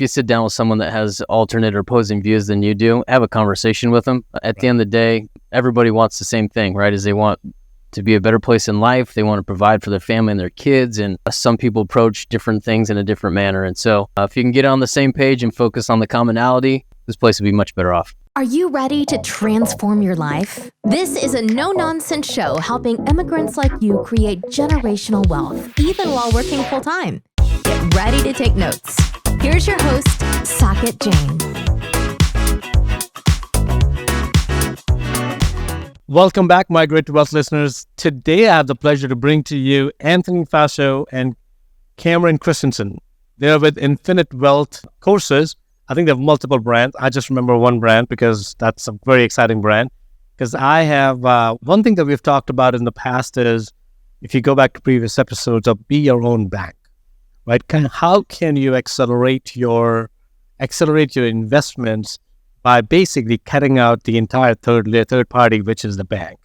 if you sit down with someone that has alternate or opposing views than you do, have a conversation with them. At the end of the day, everybody wants the same thing, right? Is they want to be a better place in life. They want to provide for their family and their kids. And some people approach different things in a different manner. And so if you can get on the same page and focus on the commonality, this place will be much better off. Are you ready to transform your life? This is a no-nonsense show helping immigrants like you create generational wealth, even while working full-time. Get ready to take notes. Here's your host, Saket Jain. Welcome back, Migrate to Wealth listeners. Today, I have the pleasure to bring to you Anthony Faso and Cameron Christiansen. They're with Infinite Wealth Courses. I think they have multiple brands. I just remember one brand because that's a very exciting brand. Because I have one thing that we've talked about in the past is, if you go back to previous episodes, of be your own bank, right? How can you accelerate your investments by basically cutting out the entire third party, which is the bank,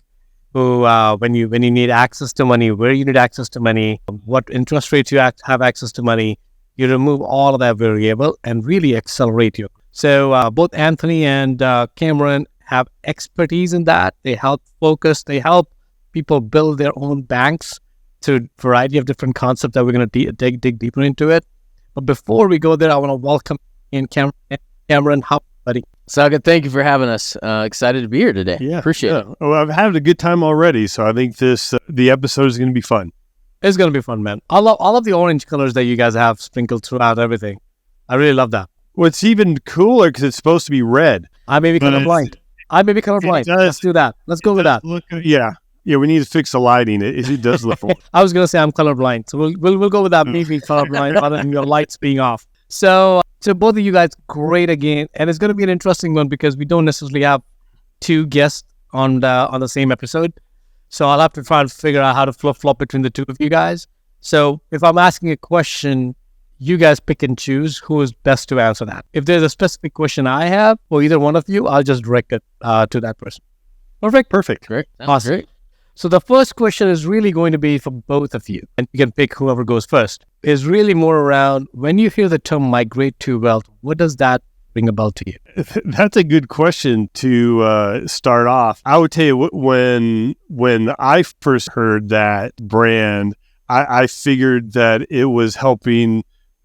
who when you need access to money, where you need access to money, what interest rates you have access to money, you remove all of that variable and really accelerate you. So both Anthony and Cameron have expertise in that. They help people build their own banks through a variety of different concepts that we're going to dig deeper into it. But before we go there, I want to welcome in Cameron. How, buddy? Saket, thank you for having us. Excited to be here today. Yeah, appreciate it. Well, I've had a good time already, so I think the episode is going to be fun. It's going to be fun, man. I love all of the orange colors that you guys have sprinkled throughout everything. I really love that. What's even cooler, because it's supposed to be red. I may be colorblind. Let's do that. Let's go with that. Yeah, we need to fix the lighting. It does look orange. I was going to say I'm colorblind, so we'll go with that. Maybe colorblind rather than your lights being off. So both of you guys, great again, and it's going to be an interesting one because we don't necessarily have two guests on the same episode. So I'll have to try and figure out how to flip-flop between the two of you guys. So if I'm asking a question, you guys pick and choose who is best to answer that. If there's a specific question I have for either one of you, I'll just direct it to that person. Perfect. Great. Awesome. Great. So the first question is really going to be for both of you, and you can pick whoever goes first. Is really more around, when you hear the term migrate to wealth, what does that bring about to you? That's a good question to start off. I would tell you, when I first heard that brand, I figured that it was helping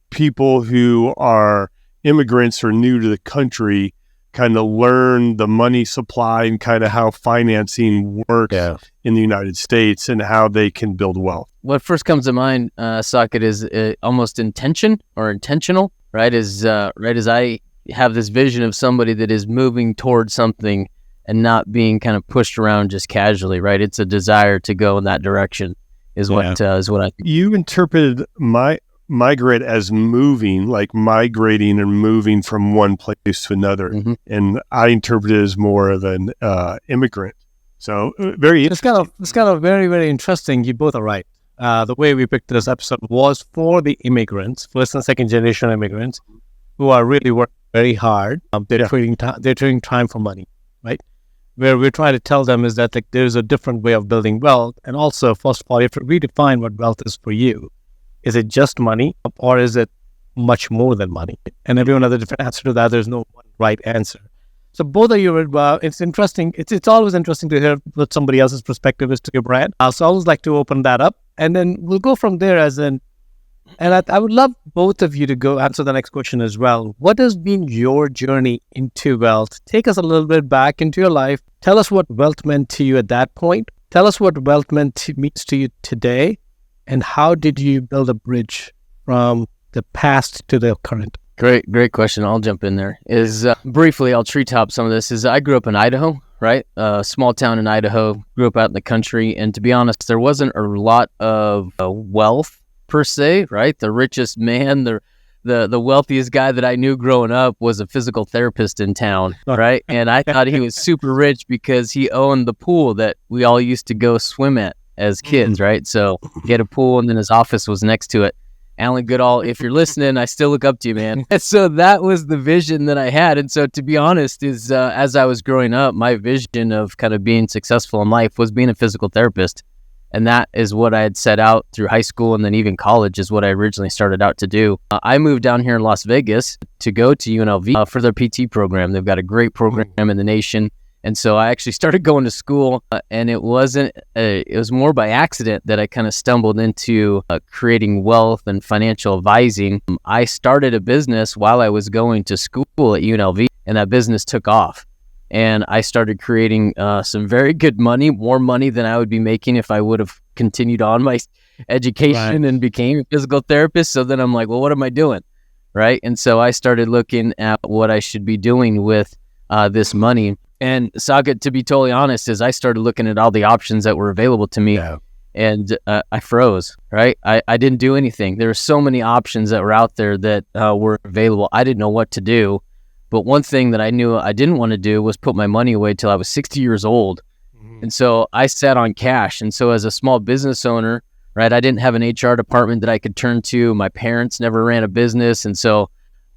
people who are immigrants or new to the country kind of learn the money supply and kind of how financing works in the United States and how they can build wealth. What first comes to mind, Saket, is almost intentional, right? As I have this vision of somebody that is moving towards something and not being kind of pushed around just casually, right? It's a desire to go in that direction is what I think. You interpreted migrate as moving, like migrating and moving from one place to another. Mm-hmm. And I interpret it as more of an immigrant. So very interesting. It's kind of very, very interesting. You both are right. The way we picked this episode was for the immigrants, first and second generation immigrants, who are really working very hard. They're trading time for money, right? Where we're trying to tell them is that there's a different way of building wealth. And also, first of all, you have to redefine what wealth is for you. Is it just money, or is it much more than money? And everyone has a different answer to that. There's no one right answer. So both of you, it's interesting. It's always interesting to hear what somebody else's perspective is to your brand. So I always like to open that up, and then we'll go from there. And I would love both of you to go answer the next question as well. What has been your journey into wealth? Take us a little bit back into your life. Tell us what wealth meant to you at that point. Tell us what wealth means to you today. And how did you build a bridge from the past to the current? Great question. I'll jump in there. Briefly, I'll treetop some of this. I grew up in Idaho, right? A small town in Idaho. Grew up out in the country. And to be honest, there wasn't a lot of wealth per se, right? The richest man, the wealthiest guy that I knew growing up was a physical therapist in town, right? And I thought he was super rich because he owned the pool that we all used to go swim at as kids, right? So he had a pool, and then his office was next to it. Alan Goodall, if you're listening, I still look up to you, man. And so that was the vision that I had. And so to be honest, as I was growing up, my vision of kind of being successful in life was being a physical therapist. And that is what I had set out through high school, and then even college is what I originally started out to do. I moved down here in Las Vegas to go to UNLV for their PT program. They've got a great program in the nation. And so I actually started going to school, and it was more by accident that I kind of stumbled into creating wealth and financial advising. I started a business while I was going to school at UNLV, and that business took off. And I started creating some very good money, more money than I would be making if I would have continued on my education and became a physical therapist. So then I'm like, well, what am I doing? Right. And so I started looking at what I should be doing with this money. And Saket, to be totally honest, is I started looking at all the options that were available to me, and I froze, right? I didn't do anything. There were so many options that were out there that were available. I didn't know what to do. But one thing that I knew I didn't want to do was put my money away till I was 60 years old. And so I sat on cash. And so as a small business owner, right, I didn't have an HR department that I could turn to. My parents never ran a business. And so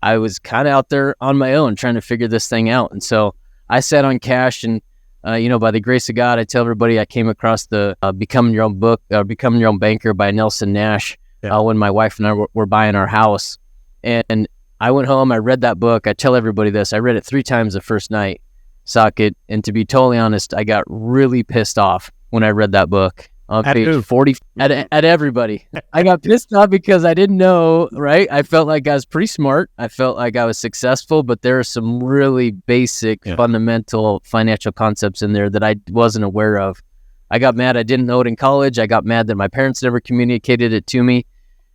I was kind of out there on my own trying to figure this thing out. And so I sat on cash, and, by the grace of God, I tell everybody I came across the Becoming Your Own book, Becoming Your Own Banker by Nelson Nash when my wife and I were buying our house. And I went home, I read that book. I tell everybody this. I read it 3 times the first night, Saket. And to be totally honest, I got really pissed off when I read that book. On page 40, at everybody. I got pissed off because I didn't know, right? I felt like I was pretty smart. I felt like I was successful, but there are some really basic, fundamental financial concepts in there that I wasn't aware of. I got mad I didn't know it in college. I got mad that my parents never communicated it to me.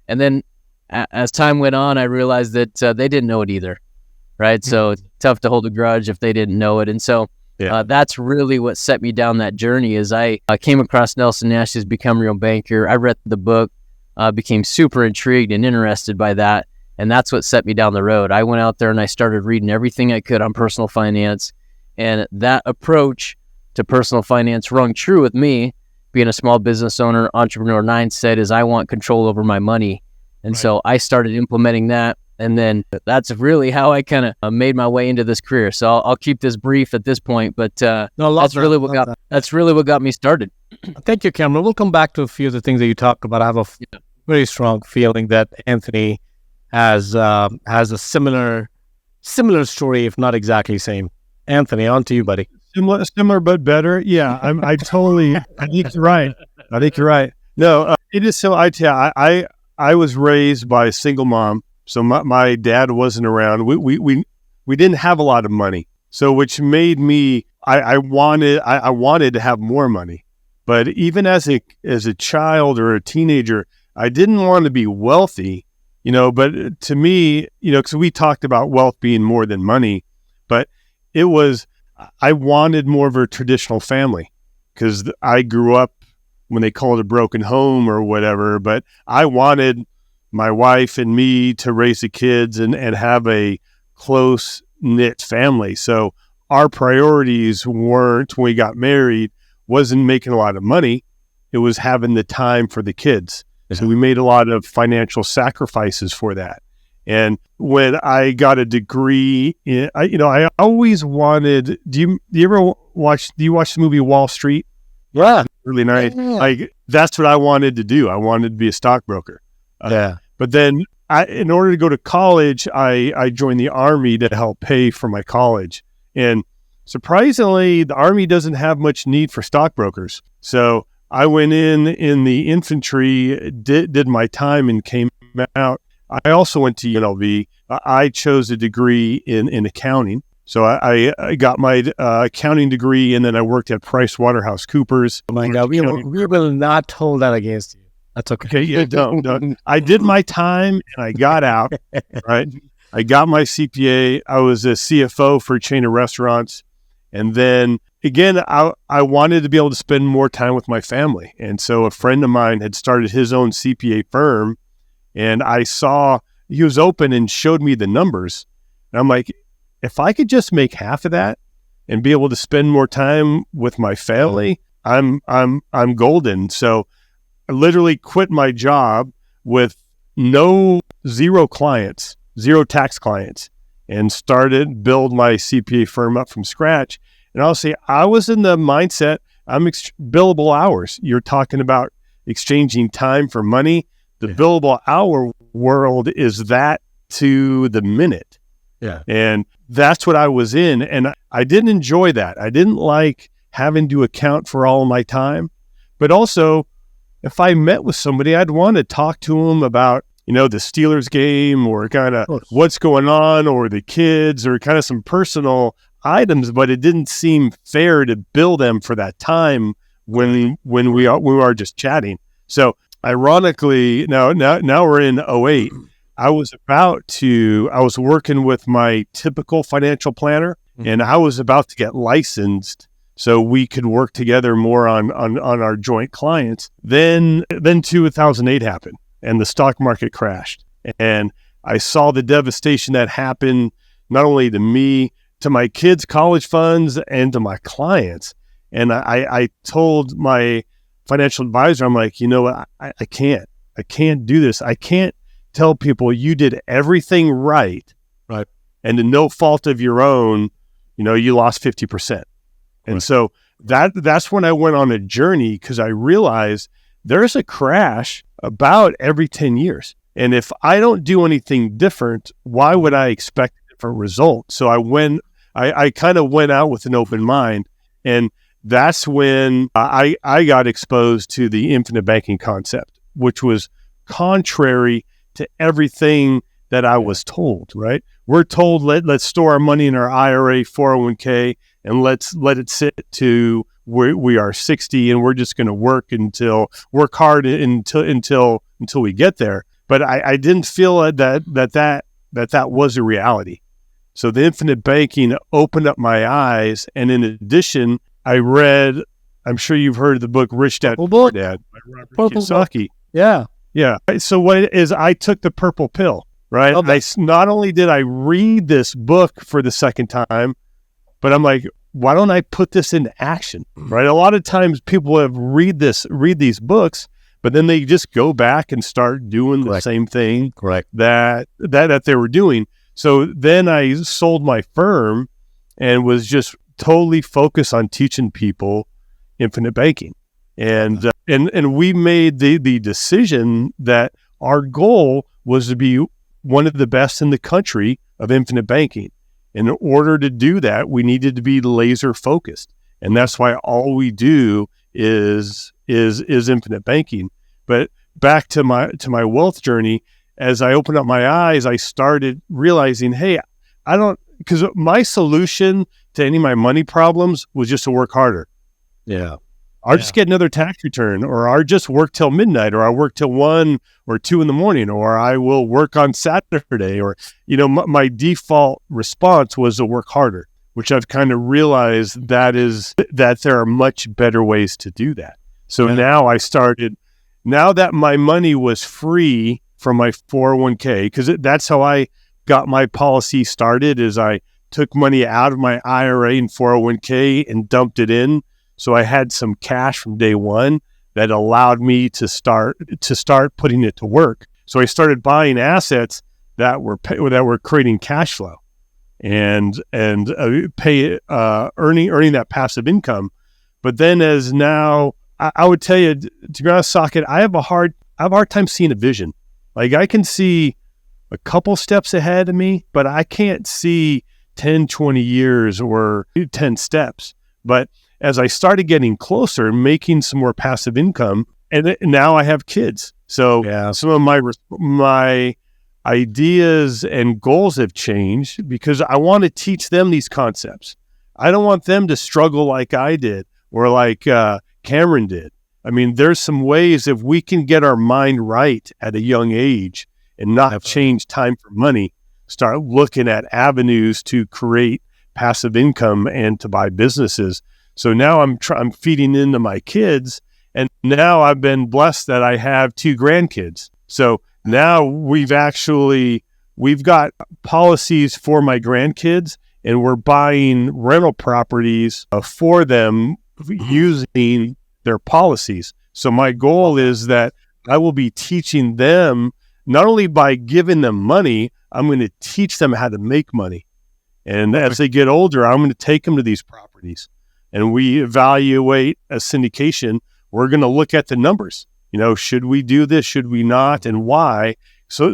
And then as time went on, I realized that they didn't know it either, right? So it's tough to hold a grudge if they didn't know it. And so that's really what set me down that journey. Is I came across Nelson Nash's Become Your Own Banker. I read the book, became super intrigued and interested by that, and that's what set me down the road. I went out there and I started reading everything I could on personal finance, and that approach to personal finance rung true with me. Being a small business owner, entrepreneur mindset is I want control over my money, and so I started implementing that. And then that's really how I kind of made my way into this career. So I'll keep this brief at this point, but that's really what got me started. Thank you, Cameron. We'll come back to a few of the things that you talked about. I have a very strong feeling that Anthony has a similar story, if not exactly same. Anthony, on to you, buddy. Similar but better. Yeah, I think you're right. I think you're right. No, it is so. I was raised by a single mom. So my dad wasn't around. We didn't have a lot of money. So which made me I wanted to have more money. But even as a child or a teenager, I didn't want to be wealthy, but to me, because we talked about wealth being more than money, but I wanted more of a traditional family, because I grew up when they call it a broken home or whatever, but I wanted my wife and me to raise the kids and have a close-knit family. So our priorities weren't, when we got married, wasn't making a lot of money. It was having the time for the kids. So we made a lot of financial sacrifices for that. And when I got a degree I always wanted, do you watch the movie Wall Street? Yeah. Really nice. That's what I wanted to do. I wanted to be a stockbroker. But then in order to go to college, I joined the Army to help pay for my college. And surprisingly, the Army doesn't have much need for stockbrokers. So I went in the infantry, did my time and came out. I also went to UNLV. I chose a degree in accounting. So I got my accounting degree, and then I worked at PricewaterhouseCoopers. Oh my God, we will not hold that against you. That's okay. Okay, yeah, don't. I did my time and I got out, right? I got my CPA. I was a CFO for a chain of restaurants. And then again, I wanted to be able to spend more time with my family. And so a friend of mine had started his own CPA firm, and I saw he was open and showed me the numbers. And I'm like, if I could just make half of that and be able to spend more time with my family, I'm golden. So I literally quit my job with zero clients, zero tax clients, and started build my CPA firm up from scratch. And I'll say I was in the mindset, billable hours. You're talking about exchanging time for money. The billable hour world is that to the minute. Yeah. And that's what I was in. And I didn't enjoy that. I didn't like having to account for all of my time. But also, if I met with somebody, I'd want to talk to them about, the Steelers game or kind of what's going on, or the kids, or kind of some personal items, but it didn't seem fair to bill them for that time when we are just chatting. So ironically, now we're in 08. I was working with my typical financial planner, and I was about to get licensed so we could work together more on our joint clients. Then 2008 happened and the stock market crashed. And I saw the devastation that happened, not only to me, to my kids' college funds, and to my clients. And I told my financial advisor, I'm like, I can't do this. I can't tell people you did everything right. Right. And to no fault of your own, you lost 50%. And so that's when I went on a journey, because I realized there's a crash about every 10 years. And if I don't do anything different, why would I expect a different result? So I kind of went out with an open mind. And that's when I got exposed to the infinite banking concept, which was contrary to everything that I was told, right? We're told, let's store our money in our IRA, 401k, and let's let it sit to where we are 60, and we're just going to work hard until we get there. But I didn't feel that was a reality. So the infinite banking opened up my eyes. And in addition, I read, I'm sure you've heard of the book Rich Dad Poor Dad by Robert Kiyosaki. Yeah. Yeah. So what it is, I took the purple pill, right? Not only did I read this book for the second time, but I'm like, why don't I put this into action, right? A lot of times people have read these books, but then they just go back and start doing the same thing that they were doing. So then I sold my firm and was just totally focused on teaching people infinite banking. And we made the decision that our goal was to be one of the best in the country of infinite banking. In order to do that, we needed to be laser focused. And that's why all we do is infinite banking. But back to my wealth journey, as I opened up my eyes, I started realizing, hey, because my solution to any of my money problems was just to work harder. Yeah. I'll just get another tax return, or I'll just work till midnight, or I'll work till 1 or 2 in the morning, or I will work on Saturday, or, my default response was to work harder, which I've kind of realized that there are much better ways to do that. So now that my money was free from my 401k, because that's how I got my policy started, is I took money out of my IRA and 401k and dumped it in. So I had some cash from day one that allowed me to start putting it to work. So I started buying assets that were creating cash flow and earning that passive income. But then I would tell you, to be honest, Socket, I have a hard time seeing a vision. Like, I can see a couple steps ahead of me, but I can't see 10, 20 years or 10 steps. But as I started getting closer, making some more passive income, and now I have kids. So some of my ideas and goals have changed, because I want to teach them these concepts. I don't want them to struggle like I did, or like Cameron did. I mean, there's some ways, if we can get our mind right at a young age and not change time for money, start looking at avenues to create passive income and to buy businesses. So now I'm feeding into my kids, and now I've been blessed that I have 2 grandkids. So now we've got policies for my grandkids, and we're buying rental properties for them using their policies. So my goal is that I will be teaching them, not only by giving them money, I'm going to teach them how to make money. And as they get older, I'm going to take them to these properties. And we evaluate a syndication. We're going to look at the numbers. Should we do this? Should we not? And why? So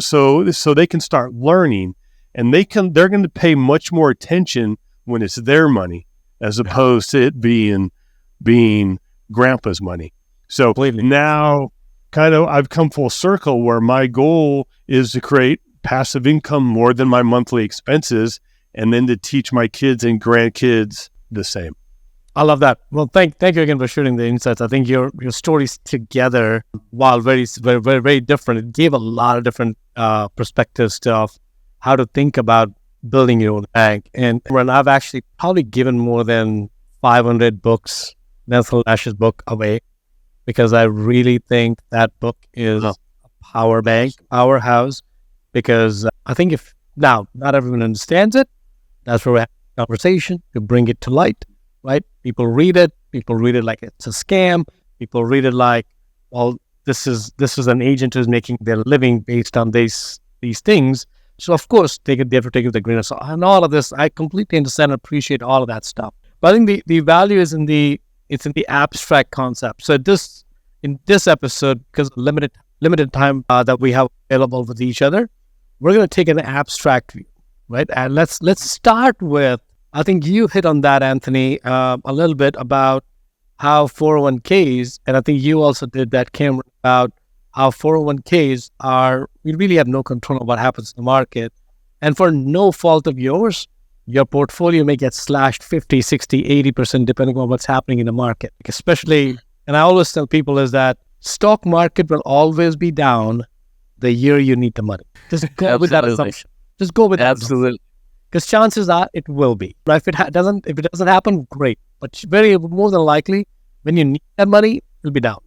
they can start learning, and they're going to pay much more attention when it's their money as opposed to it being grandpa's money. So now I've come full circle where my goal is to create passive income more than my monthly expenses, and then to teach my kids and grandkids the same. I love that. Well, thank you again for sharing the insights. I think your stories together, while very, very, very, very different, it gave a lot of different perspectives of how to think about building your own bank. And when I've actually probably given more than 500 books, Nelson Nash's book, away, because I really think that book is a powerhouse, because I think if now not everyone understands it, that's where we have a conversation to bring it to light. Right? People read it like it's a scam. People read it like, well, this is an agent who's making their living based on these things. So of course they have to take it with a grain of salt. And all of this, I completely understand and appreciate all of that stuff. But I think the value is in the abstract concept. So in this episode, because of limited time that we have available with each other, we're going to take an abstract view, right? And let's start with, I think you hit on that, Anthony, a little bit about how 401ks, and I think you also did that, Cameron, about how 401ks we really have no control of what happens in the market. And for no fault of yours, your portfolio may get slashed 50, 60, 80%, depending on what's happening in the market. Especially, and I always tell people is that stock market will always be down the year you need the money. Just go with that assumption. Just go with that. Absolutely. Because chances are it will be. Right? If it doesn't happen, great. But more than likely, when you need that money, it'll be down.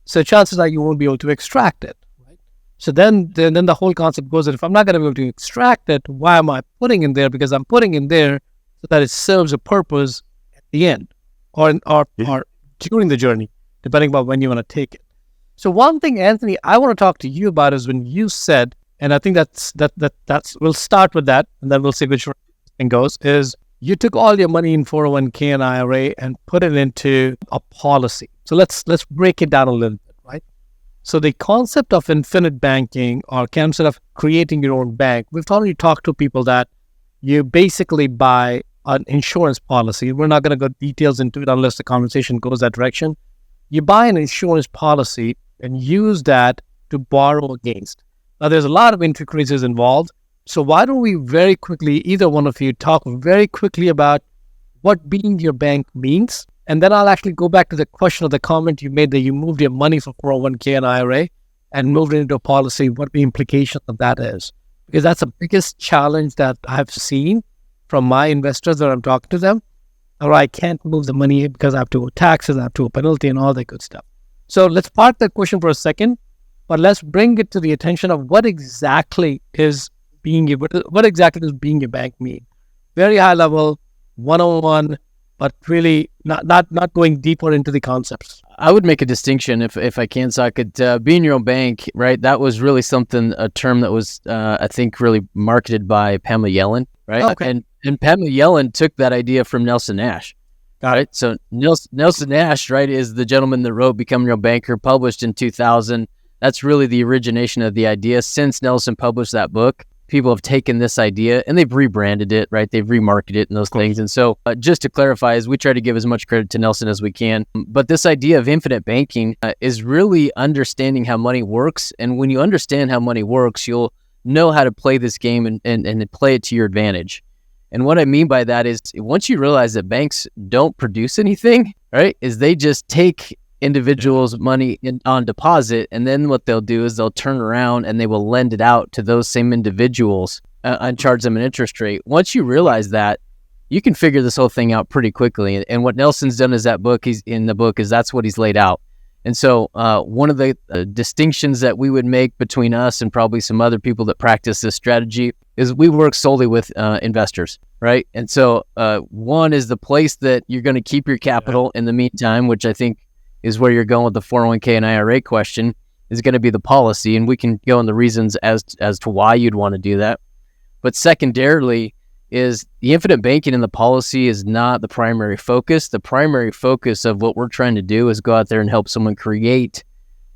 So chances are you won't be able to extract it. Right? So then the whole concept goes that if I'm not going to be able to extract it, why am I putting in there? Because I'm putting in there so that it serves a purpose at the end or during the journey, depending on when you want to take it. So one thing, Anthony, I want to talk to you about is when you said, and I think that's we'll start with that, and then we'll see which thing goes, is you took all your money in 401k and IRA and put it into a policy. So let's break it down a little bit, right? So the concept of infinite banking or concept of creating your own bank, we've already talked to people that you basically buy an insurance policy. We're not going to go details into it unless the conversation goes that direction. You buy an insurance policy and use that to borrow against. Now, there's a lot of intricacies involved. So why don't we very quickly, either one of you, talk very quickly about what being your bank means? And then I'll actually go back to the question of the comment you made that you moved your money from 401k and IRA and moved it into a policy, what the implication of that is. Because that's the biggest challenge that I've seen from my investors that I'm talking to them. Or I can't move the money because I have to owe taxes, I have to owe penalty and all that good stuff. So let's park that question for a second. But let's bring it to the attention of what exactly does being your bank mean? Very high level, 101, but really not going deeper into the concepts. I would make a distinction if I can, Saket. Being your own bank, right? That was really a term that was, I think, really marketed by Pamela Yellen, right? Okay. And Pamela Yellen took that idea from Nelson Nash. Got it. So Nelson Nash, right, is the gentleman that wrote Become Your Own Banker, published in 2000. That's really the origination of the idea. Since Nelson published that book, people have taken this idea and they've rebranded it, right? They've remarketed it and those things. And so just to clarify, as we try to give as much credit to Nelson as we can, but this idea of infinite banking is really understanding how money works. And when you understand how money works, you'll know how to play this game and play it to your advantage. And what I mean by that is once you realize that banks don't produce anything, right, is they just take individuals' money on deposit, and then what they'll do is they'll turn around and they will lend it out to those same individuals and charge them an interest rate. Once you realize that, you can figure this whole thing out pretty quickly. And what Nelson's done is that's what he's laid out. And so one of the distinctions that we would make between us and probably some other people that practice this strategy is we work solely with investors, right? And so one is the place that you're going to keep your capital in the meantime, which I think is where you're going with the 401k and IRA question, is going to be the policy. And we can go on the reasons as to why you'd want to do that. But secondarily is the infinite banking and the policy is not the primary focus. The primary focus of what we're trying to do is go out there and help someone create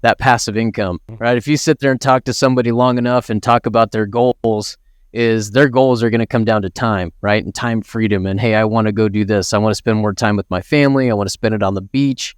that passive income, right? If you sit there and talk to somebody long enough and talk about their goals, their goals are going to come down to time, right? And time freedom. And hey, I want to go do this. I want to spend more time with my family. I want to spend it on the beach.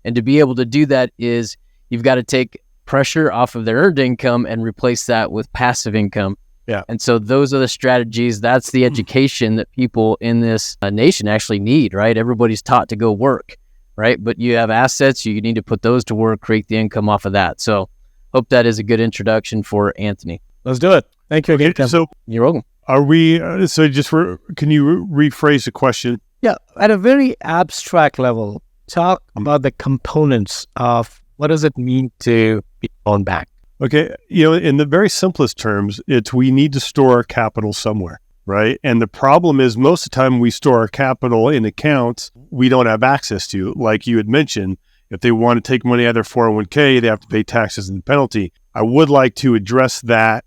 And to be able to do that is you've got to take pressure off of their earned income and replace that with passive income. Yeah. And so those are the strategies. That's the education that people in this nation actually need, right? Everybody's taught to go work, right? But you have assets. You need to put those to work, create the income off of that. So hope that is a good introduction for Anthony. Let's do it. Thank you again, Tim. So You're welcome. are we, can you rephrase the question? Yeah, at a very abstract level, talk about the components of what does it mean to be owned back? Okay. In the very simplest terms, we need to store our capital somewhere, right? And the problem is most of the time we store our capital in accounts we don't have access to. Like you had mentioned, if they want to take money out of their 401k, they have to pay taxes and penalty. I would like to address that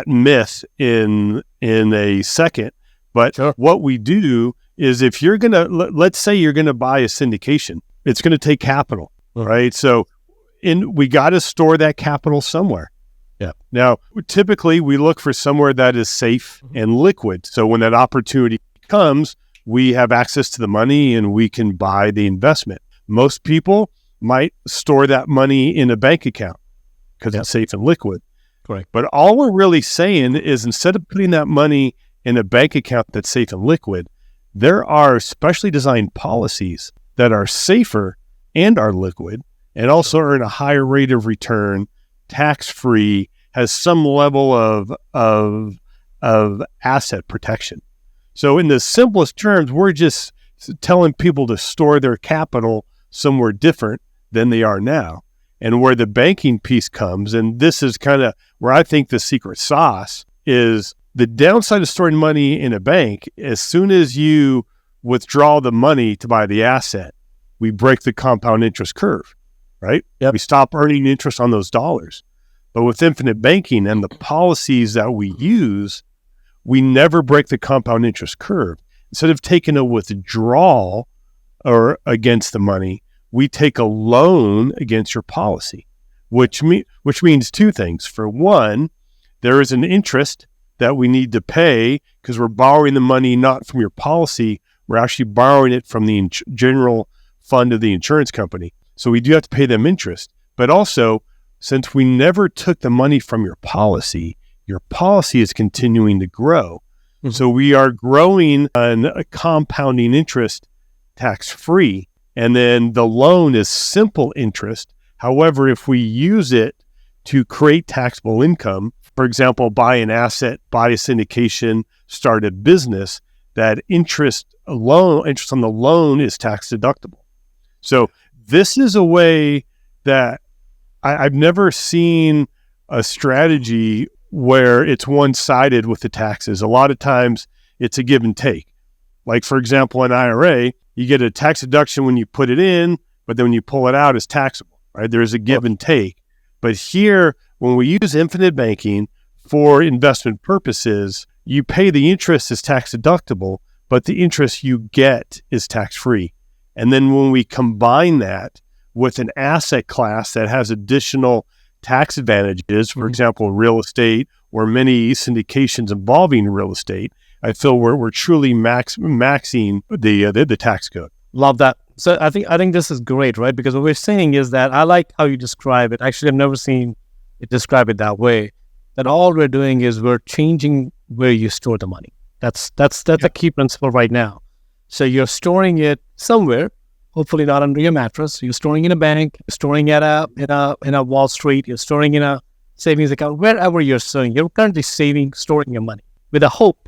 myth in a second. But Sure. What we do is if you're going to, let's say you're going to buy a syndication, it's going to take capital, right? So we got to store that capital somewhere. Yeah. Now, typically we look for somewhere that is safe and liquid. So when that opportunity comes, we have access to the money and we can buy the investment. Most people might store that money in a bank account because it's safe and liquid. Correct. But all we're really saying is instead of putting that money in a bank account that's safe and liquid, there are specially designed policies that are safer and are liquid and also earn a higher rate of return, tax-free, has some level of asset protection. So in the simplest terms, we're just telling people to store their capital somewhere different than they are now. And where the banking piece comes, and this is kind of where I think the secret sauce is, the downside of storing money in a bank, as soon as you withdraw the money to buy the asset, we break the compound interest curve, right? Yep. We stop earning interest on those dollars. But with infinite banking and the policies that we use, we never break the compound interest curve. Instead of taking a withdrawal or against the money, we take a loan against your policy, which means two things. For one, there is an interest that we need to pay because we're borrowing the money not from your policy, we're actually borrowing it from the general fund of the insurance company. So we do have to pay them interest. But also, since we never took the money from your policy is continuing to grow. Mm-hmm. So we are growing on a compounding interest tax-free. And then the loan is simple interest. However, if we use it to create taxable income, for example, buy an asset, buy a syndication, start a business, that interest on the loan is tax deductible. So this is a way that I've never seen a strategy where it's one-sided with the taxes. A lot of times it's a give and take. Like, for example, an IRA, you get a tax deduction when you put it in, but then when you pull it out, it's taxable, right? There's a give and take. But here, when we use infinite banking for investment purposes, you pay the interest as tax deductible, but the interest you get is tax-free. And then when we combine that with an asset class that has additional tax advantages, for example, real estate or many syndications involving real estate, I feel we're truly maxing the tax code. Love that. So I think this is great, right? Because what we're saying is that I like how you describe it. Actually, I've never seen it describe it that way. That all we're doing is we're changing where you store the money. That's a key principle right now. So you're storing it somewhere, hopefully not under your mattress. You're storing in a bank, you're storing in a Wall Street, you're storing in a savings account, wherever you're storing. You're currently storing your money with a hope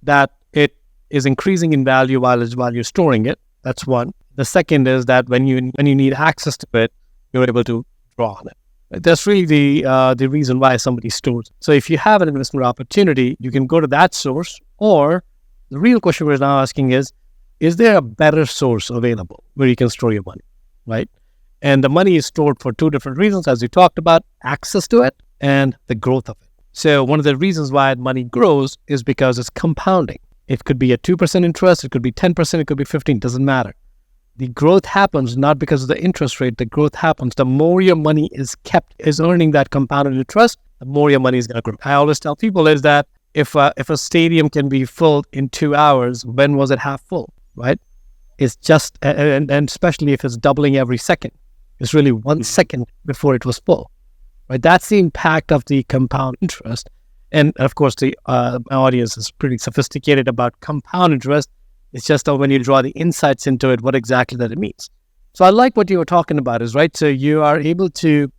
that it is increasing in value while you're storing it. That's one. The second is that when you need access to it, you're able to draw on it. That's really the reason why somebody stores. So if you have an investment opportunity, you can go to that source. Or the real question we're now asking is there a better source available where you can store your money, right? And the money is stored for two different reasons, as we talked about: access to it and the growth of it. So one of the reasons why money grows is because it's compounding. It could be a 2% interest, it could be 10%, it could be 15%, doesn't matter. the growth happens not because of the interest rate. The growth happens the more your money is earning that compounded interest, the more your money is going to grow. I always tell people is that if a stadium can be filled in 2 hours, when was it half full, right? It's just, and especially if it's doubling every second, it's really 1 second before it was full, right? That's the impact of the compound interest. And of course, my audience is pretty sophisticated about compound interest. It's just that when you draw the insights into it, what exactly that it means. So I like what you were talking about is, right? So you are able to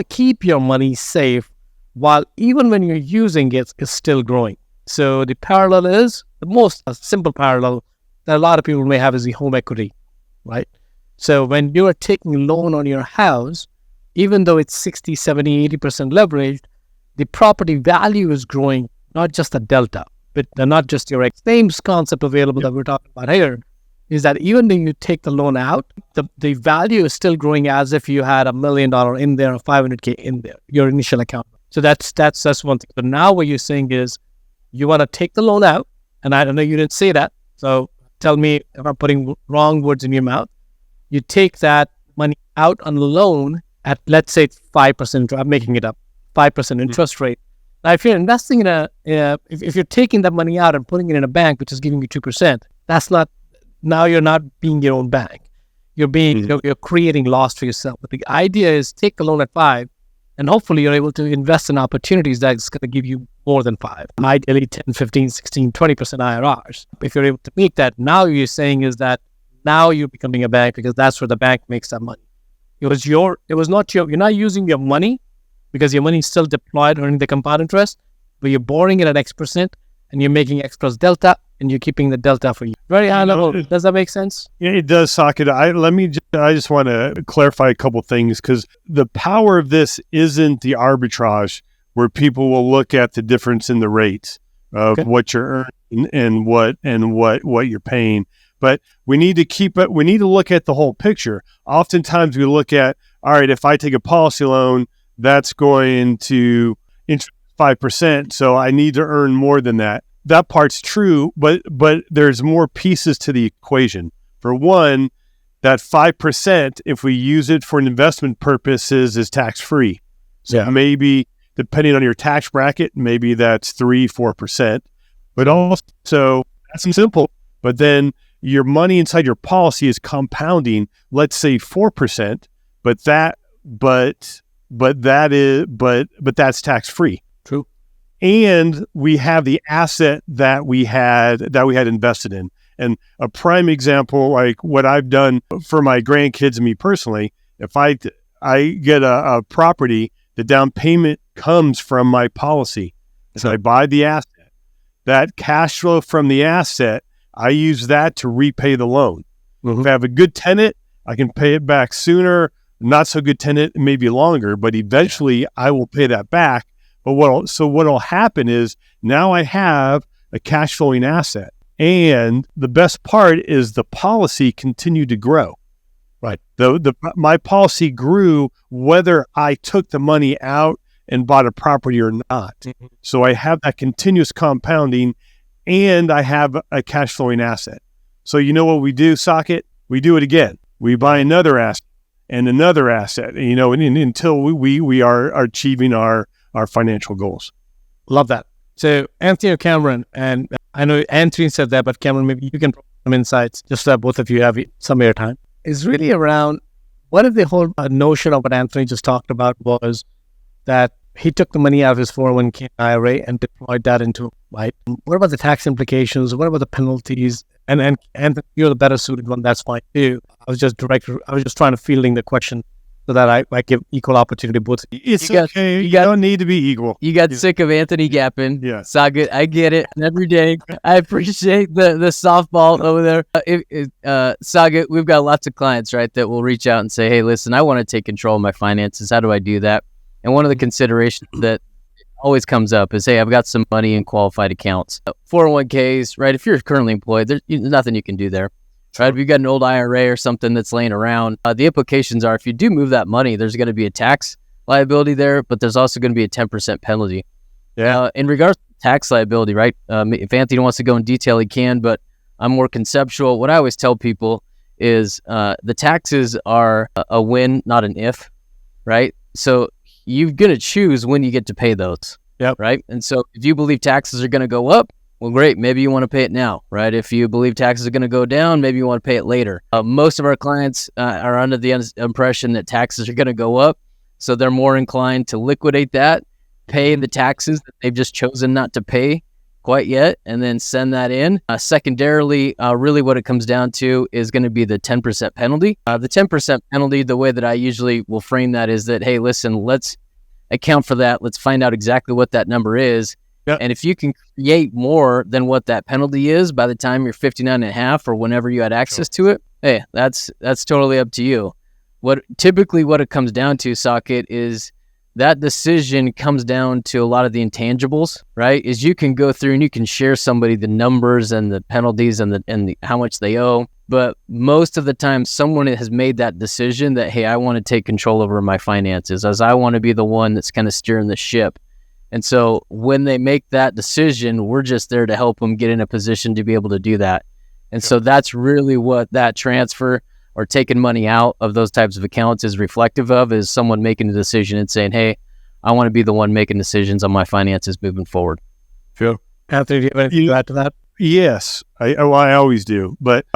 keep your money safe while even when you're using it, it's still growing. So the parallel is, the most simple parallel that a lot of people may have is the home equity, right? So when you are taking a loan on your house, even though it's 60, 70, 80% leveraged, the property value is growing, not just the delta, but not just your same concept available that we're talking about here, is that even when you take the loan out, the value is still growing as if you had $1 million in there or $500K in there, your initial account. So that's one thing. But now what you're saying is you want to take the loan out, and I don't know, you didn't say that, so tell me if I'm putting wrong words in your mouth. You take that money out on the loan at, let's say, 5%, I'm making it up, 5% interest rate. Now, if you're investing in if you're taking that money out and putting it in a bank, which is giving you 2%, now you're not being your own bank. You're you're creating loss for yourself. But the idea is take the loan at 5, and hopefully you're able to invest in opportunities that's going to give you more than 5. Ideally 10, 15, 16, 20% IRRs. If you're able to make that, now you're saying is that now you're becoming a bank because that's where the bank makes that money. You're not using your money because your money is still deployed earning the compound interest, but you're borrowing it at X% and you're making X plus delta and you're keeping the delta for you. Very high level. Does that make sense? Yeah, it does, Saket. I just want to clarify a couple things because the power of this isn't the arbitrage where people will look at the difference in the rates of what you're earning and what you're paying. But we need to keep it. We need to look at the whole picture. Oftentimes we look at, all right, if I take a policy loan, that's going to interest 5%. So I need to earn more than that. That part's true, but there's more pieces to the equation. For one, that 5%, if we use it for an investment purposes, is tax-free. So maybe, depending on your tax bracket, maybe that's 3-4%. But also, that's simple. But then your money inside your policy is compounding, let's say 4%, but that's tax-free. True. And we have the asset that we had invested in. And a prime example, like what I've done for my grandkids and me personally, if I get a property, the down payment comes from my policy. So I buy the asset. That cash flow from the asset, I use that to repay the loan. Mm-hmm. If I have a good tenant, I can pay it back sooner. Not so good tenant, maybe longer, but eventually I will pay that back. But what'll happen is now I have a cash flowing asset. And the best part is the policy continued to grow. Right. My policy grew whether I took the money out and bought a property or not. Mm-hmm. So I have that continuous compounding and I have a cash flowing asset. So you know what we do, Saket? We do it again. We buy another asset and another asset, until we are achieving our financial goals. Love that. So Anthony or Cameron, and I know Anthony said that, but Cameron, maybe you can provide some insights just so that both of you have some airtime. Is really around what if the whole notion of what Anthony just talked about was that he took the money out of his 401k IRA and deployed that into, right? What about the tax implications? What about the penalties? And you're the better suited one. That's fine too. I was just trying to fielding the question so that I give equal opportunity to both. It's okay. You don't need to be equal. You got sick of Anthony gapping. Yeah. Saget, I get it. Every day. I appreciate the softball over there. Saget, we've got lots of clients, right, that will reach out and say, hey, listen, I want to take control of my finances. How do I do that? And one of the considerations that always comes up is, hey, I've got some money in qualified accounts. 401ks, right? If you're currently employed, there's nothing you can do there. Right? If you've got an old IRA or something that's laying around, the implications are if you do move that money, there's going to be a tax liability there, but there's also going to be a 10% penalty. Yeah. In regards to tax liability, right? If Anthony wants to go in detail, he can, but I'm more conceptual. What I always tell people is the taxes are a when, not an if, right? So you're going to choose when you get to pay those, right? And so if you believe taxes are going to go up, well, great. Maybe you want to pay it now, right? If you believe taxes are going to go down, maybe you want to pay it later. Most of our clients are under the impression that taxes are going to go up, so they're more inclined to liquidate that, pay the taxes that they've just chosen not to pay quite yet, and then send that in. Secondarily, really what it comes down to is going to be the 10% penalty. The 10% penalty, the way that I usually will frame that is that, hey, listen, let's account for that. Let's find out exactly what that number is. Yep. And if you can create more than what that penalty is by the time you're 59 and a half or whenever you had access to it, hey, that's totally up to you. What it comes down to, Saket, is that decision comes down to a lot of the intangibles, right? Is you can go through and you can share somebody the numbers and the penalties and the how much they owe. But most of the time, someone has made that decision that, hey, I want to take control over my finances, as I want to be the one that's kind of steering the ship. And so when they make that decision, we're just there to help them get in a position to be able to do that. And so that's really what that transfer or taking money out of those types of accounts is reflective of, is someone making a decision and saying, hey, I want to be the one making decisions on my finances moving forward. Sure. Anthony, do you have anything to add to that? Yes, I always do. But,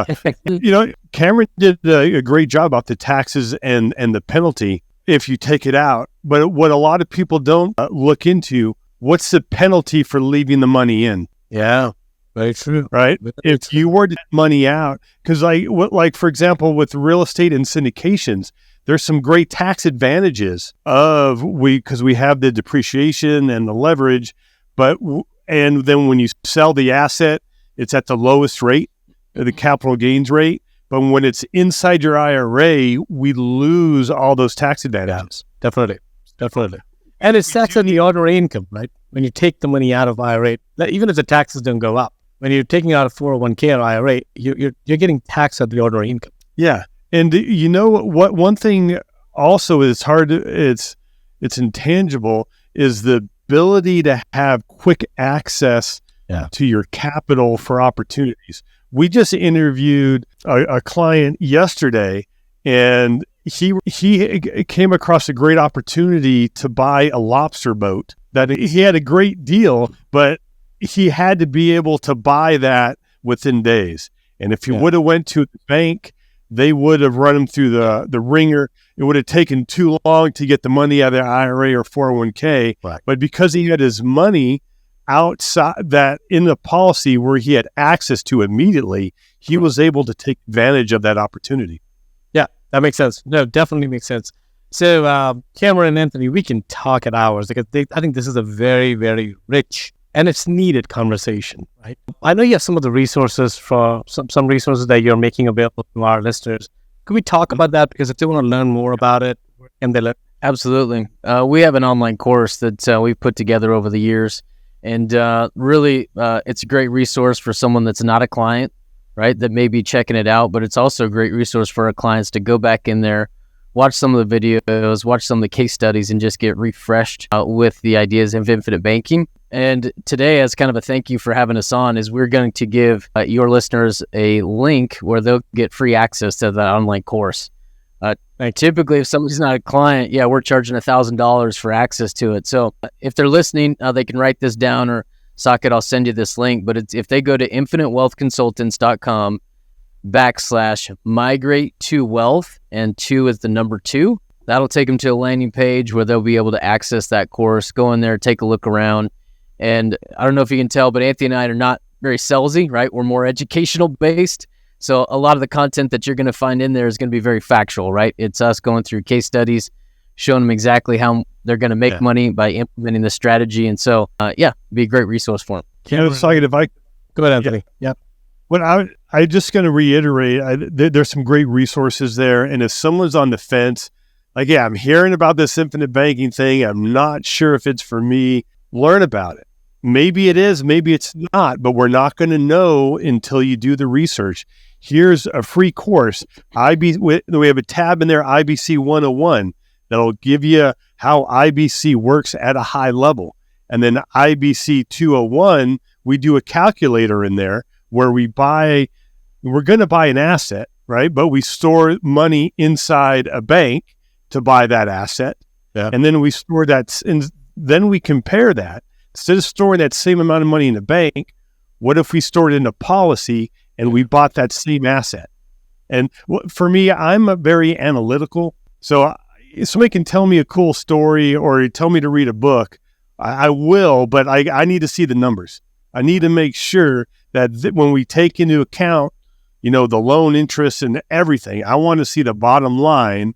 Cameron did a great job about the taxes and the penalty if you take it out. But what a lot of people don't look into, what's the penalty for leaving the money in? Yeah, very true. Right? If you were to take money out, because like for example, with real estate and syndications, there's some great tax advantages because we have the depreciation and the leverage, and then when you sell the asset, it's at the lowest rate, the capital gains rate. But when it's inside your IRA, we lose all those tax advantages. Yeah, definitely. And it's taxed on the ordinary income, right? When you take the money out of IRA, even if the taxes don't go up, when you're taking out a 401k or IRA, you're getting taxed on the ordinary income. Yeah, and you know what? One thing also is hard. It's intangible. Is the ability to have quick access to your capital for opportunities. We just interviewed a client yesterday, and he came across a great opportunity to buy a lobster boat. That he had a great deal, but he had to be able to buy that within days. And if he would have went to the bank, they would have run him through the ringer. It would have taken too long to get the money out of the IRA or 401k. Right. But because he had his money outside that in the policy where he had access to immediately, he was able to take advantage of that opportunity. Yeah, that makes sense. No, definitely makes sense. So Cameron and Anthony, we can talk at hours because I think this is a very, very rich and it's needed conversation, right? I know you have some of the resources for some resources that you're making available to our listeners. Could we talk about that? Because if they want to learn more about it, can they learn? Absolutely. We have an online course that we've put together over the years. And really, it's a great resource for someone that's not a client, right, that may be checking it out. But it's also a great resource for our clients to go back in there, watch some of the videos, watch some of the case studies, and just get refreshed with the ideas of infinite banking. And today, as kind of a thank you for having us on, is we're going to give your listeners a link where they'll get free access to that online course. Typically, if somebody's not a client, we're charging $1,000 for access to it. So if they're listening, they can write this down, or Saket, I'll send you this link. But if they go to infinitewealthconsultants.com/migrate to wealth, and 2 is the number 2, that'll take them to a landing page where they'll be able to access that course, go in there, take a look around. And I don't know if you can tell, but Anthony and I are not very salesy, right? We're more educational based. So a lot of the content that you're going to find in there is going to be very factual, right? It's us going through case studies, showing them exactly how they're going to make money by implementing the strategy. And so, be a great resource for them. Go ahead, Anthony. Yeah. Well, I just going to reiterate, there's some great resources there. And if someone's on the fence, I'm hearing about this infinite banking thing, I'm not sure if it's for me, learn about it. Maybe it is, maybe it's not, but we're not going to know until you do the research. Here's a free course. We have a tab in there, IBC 101, that'll give you how IBC works at a high level. And then IBC 201, we do a calculator in there where we're going to buy an asset. right? But we store money inside a bank to buy that asset. Yeah. And then we store that, and then we compare that. Instead of storing that same amount of money in a bank, what if we stored it in a policy and we bought that same asset? And for me, I'm a very analytical. So if somebody can tell me a cool story or tell me to read a book, I will, but I need to see the numbers. I need to make sure that when we take into account, the loan interest and everything, I want to see the bottom line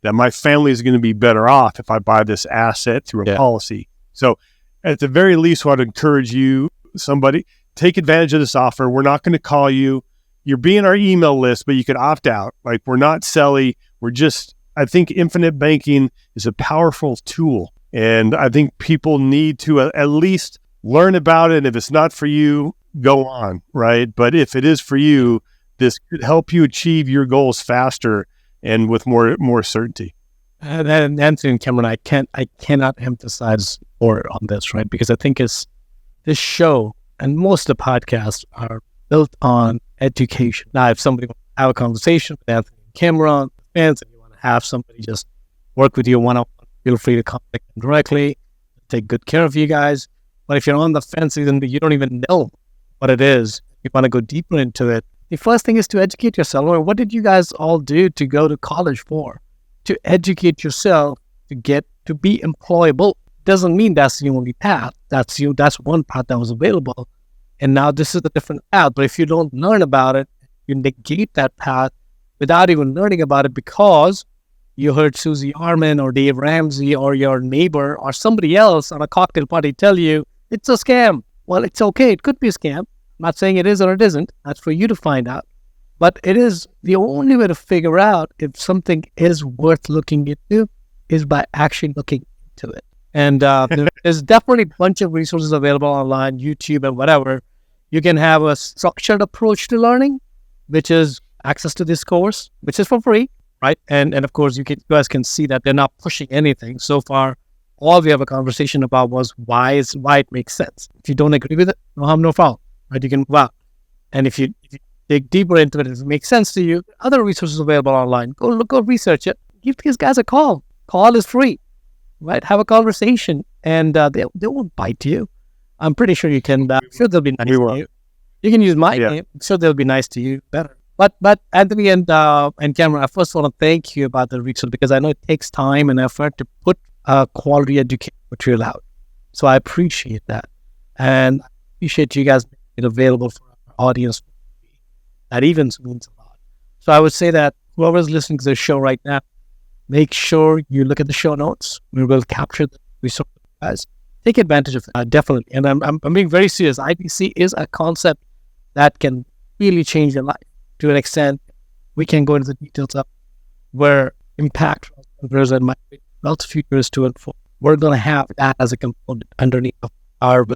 that my family is going to be better off if I buy this asset through a policy. So at the very least, what I'd encourage you, somebody, take advantage of this offer. We're not going to call you. You're being our email list, but you could opt out. Like, we're not selling. I think infinite banking is a powerful tool. And I think people need to at least learn about it. If it's not for you, go on, right? But if it is for you, this could help you achieve your goals faster and with more certainty. And Anthony and Cameron, I cannot emphasize more on this, right? Because I think this show and most of the podcasts are built on education. Now, if somebody wants to have a conversation with Anthony and Cameron, fans, and you want to have somebody just work with you one-on-one, feel free to contact them directly. Take good care of you guys. But if you're on the fence and you don't even know what it is, you want to go deeper into it, the first thing is to educate yourself. What did you guys all do to go to college for? To educate yourself, to be employable. Doesn't mean that's the only path. That's one path that was available. And now this is a different path. But if you don't learn about it, you negate that path without even learning about it because you heard Susie Orman or Dave Ramsey or your neighbor or somebody else on a cocktail party tell you it's a scam. Well, it's okay. It could be a scam. I'm not saying it is or it isn't. That's for you to find out. But it is the only way to figure out if something is worth looking into is by actually looking into it. And there's definitely a bunch of resources available online, YouTube and whatever. You can have a structured approach to learning, which is access to this course, which is for free, right? And of course, you guys can see that they're not pushing anything. So far, all we have a conversation about was why it makes sense. If you don't agree with it, no harm, no foul, right? You can move out. And if you dig deeper into it, if it makes sense to you, other resources available online. Go research it. Give these guys a call. Call is free, right? Have a conversation, and they won't bite you. I'm pretty sure you can. I'm sure they'll be nice to you. You can use my name. I'm sure they'll be nice to you better. But Anthony and Cameron, I first want to thank you about the research because I know it takes time and effort to put quality education material out. So I appreciate that, and I appreciate you guys making it available for our audience. That even means a lot. So I would say that whoever's listening to this show right now, make sure you look at the show notes. We will capture the resource, guys. Take advantage of it, definitely. And I'm being very serious. IBC is a concept that can really change your life to an extent. We can go into the details of where impact and my wealth futures to unfold. We're going to have that as a component underneath of our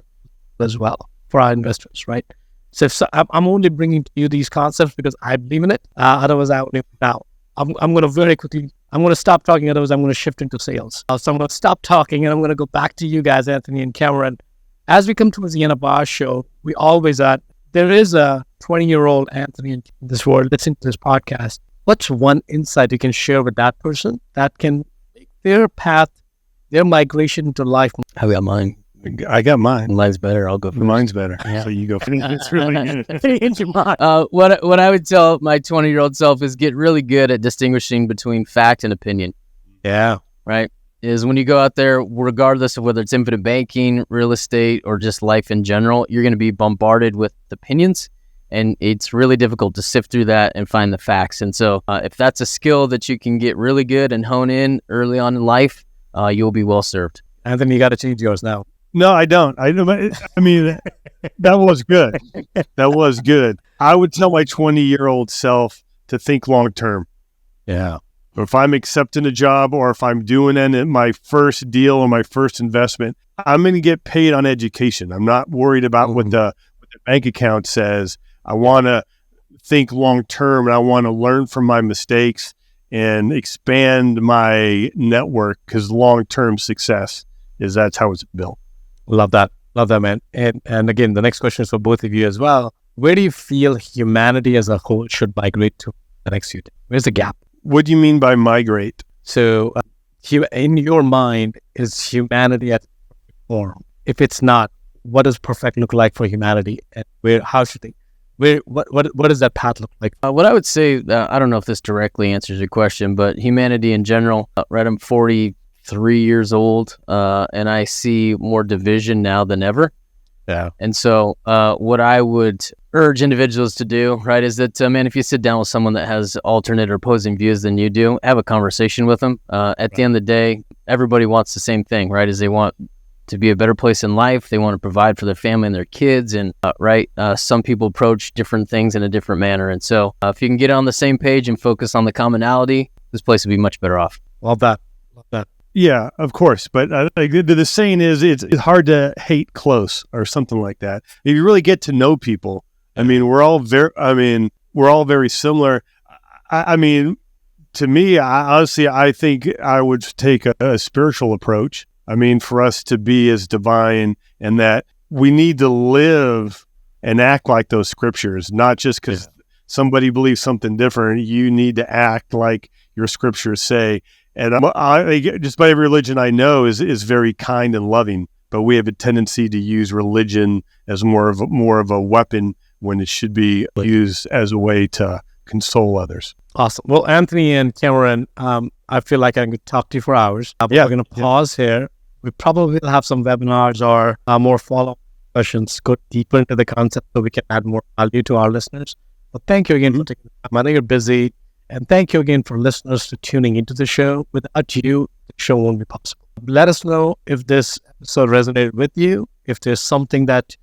as well for our investors, right? So I'm only bringing to you these concepts because I believe in it. Otherwise, I would now. I'm going to very quickly. I'm going to stop talking. Otherwise, I'm going to shift into sales. So I'm going to stop talking and I'm going to go back to you guys, Anthony and Cameron. As we come towards the end of our show, we always add, there is a 20-year-old Anthony in this world listening to this podcast. What's one insight you can share with that person that can make their path, their migration into life? I got mine. I got mine. Mine's better. I'll go first. Mine's better. Yeah. So you go first. It's really good. What I would tell my 20-year-old self is get really good at distinguishing between fact and opinion. Yeah. Right? Is when you go out there, regardless of whether it's infinite banking, real estate, or just life in general, you're going to be bombarded with opinions. And it's really difficult to sift through that and find the facts. And so if that's a skill that you can get really good and hone in early on in life, you'll be well served. Anthony, you got to change yours now. No, I don't. I mean, that was good. That was good. I would tell my 20-year-old self to think long term. Yeah. If I'm accepting a job or if I'm doing my first deal or my first investment, I'm going to get paid on education. I'm not worried about what the bank account says. I want to think long term, and I want to learn from my mistakes and expand my network because long-term success that's how it's built. Love that, man. And again, the next question is for both of you as well. Where do you feel humanity as a whole should migrate to? the next few days? Where's the gap? What do you mean by migrate? So in your mind, is humanity at form? If it's not, what does perfect look like for humanity, and what does that path look like? What I would say, I don't know if this directly answers your question, but humanity in general, right? I'm 43 years old, and I see more division now than ever. Yeah. And so what I would urge individuals to do, right, is that, man, if you sit down with someone that has alternate or opposing views than you do, have a conversation with them. At the end of the day, everybody wants the same thing, right, is they want to be a better place in life. They want to provide for their family and their kids. And, some people approach different things in a different manner. And so if you can get on the same page and focus on the commonality, this place would be much better off. Love that. Yeah, of course. But the saying is, it's hard to hate close or something like that. If you really get to know people, I mean, we're all very similar. I mean, to me, honestly, I think I would take a spiritual approach. I mean, for us to be as divine, and that we need to live and act like those scriptures, not just because somebody believes something different. You need to act like your scriptures say. And just by every religion I know is very kind and loving, but we have a tendency to use religion as more of a weapon when it should be used as a way to console others. Awesome. Well, Anthony and Cameron, I feel like I could talk to you for hours. We're going to pause here. We probably will have some webinars or more follow-up questions, go deeper into the concept so we can add more value to our listeners. But thank you again for taking the time. I know you're busy. And thank you again for listeners for tuning into the show. Without you, the show won't be possible. Let us know if this episode resonated with you. If there's something that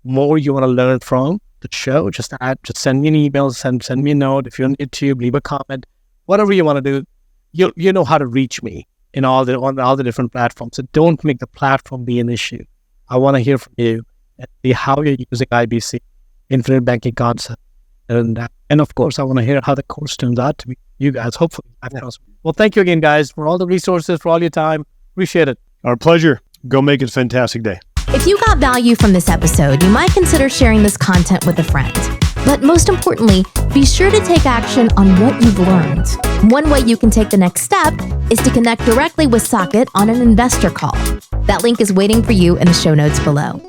more you want to learn from the show, just send me an email, send me a note. If you're on YouTube, leave a comment. Whatever you want to do, you know how to reach me on all the different platforms. So don't make the platform be an issue. I want to hear from you and see how you're using IBC, infinite banking concept. And of course, I want to hear how the course turns out to be you guys, hopefully. Well, thank you again, guys, for all the resources, for all your time. Appreciate it. Our pleasure. Go make it a fantastic day. If you got value from this episode, you might consider sharing this content with a friend. But most importantly, be sure to take action on what you've learned. One way you can take the next step is to connect directly with Socket on an investor call. That link is waiting for you in the show notes below.